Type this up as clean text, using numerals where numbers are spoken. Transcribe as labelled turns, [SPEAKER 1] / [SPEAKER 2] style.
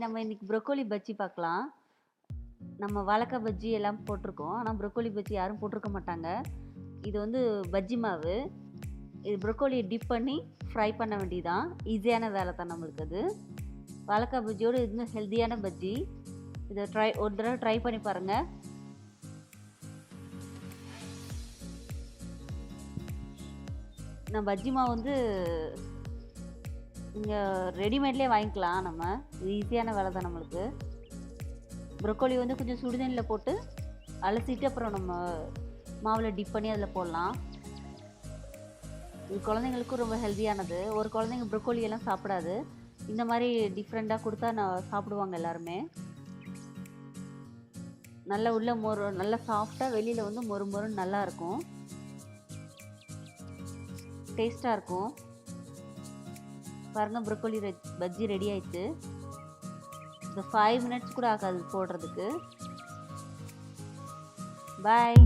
[SPEAKER 1] நம்ம இன்னைக்கு ப்ரோக்கோலி பஜ்ஜி பார்க்கலாம். நம்ம வாழைக்காய் பஜ்ஜி எல்லாம் போட்டிருக்கோம். ஆனால் ப்ரோக்கோலி பஜ்ஜி யாரும் போட்டிருக்க மாட்டாங்க. இது வந்து பஜ்ஜி மாவு. இது ப்ரோக்கோலியை டிப் பண்ணி ஃப்ரை பண்ண வேண்டியதான். ஈஸியான வேலை தான் நம்மளுக்கு அது. வாழைக்காய் பஜ்ஜியோடு இன்னும் ஹெல்த்தியான பஜ்ஜி. இதை ஒரு தடவை ட்ரை பண்ணி பாருங்கள். நான் பஜ்ஜி மாவு வந்து நீங்கள் ரெடிமேட்லேயே வாங்கிக்கலாம். நம்ம இது ஈஸியான வேலை தான் நம்மளுக்கு. ப்ரோக்கோலி வந்து கொஞ்சம் சுடுதண்ணியில் போட்டு அலசிட்டு அப்புறம் நம்ம மாவில் டிப் பண்ணி அதில் போடலாம். இது குழந்தைங்களுக்கும் ரொம்ப ஹெல்த்தியானது. ஒரு குழந்தைங்க ப்ரோக்கோலி எல்லாம் சாப்பிடாது. இந்த மாதிரி டிஃப்ரெண்ட்டாக கொடுத்தா சாப்பிடுவாங்க எல்லாருமே. நல்லா உள்ள நல்லா சாஃப்டாக, வெளியில் வந்து மொறுன்னு நல்லா இருக்கும். டேஸ்ட்டாக இருக்கும். பாருங்கள், ப்ரோக்கோலி பஜ்ஜி ரெடி ஆயிடுச்சு. இந்த 5 மினிட்ஸ் கூட ஆகாது போடுறதுக்கு. பாய்.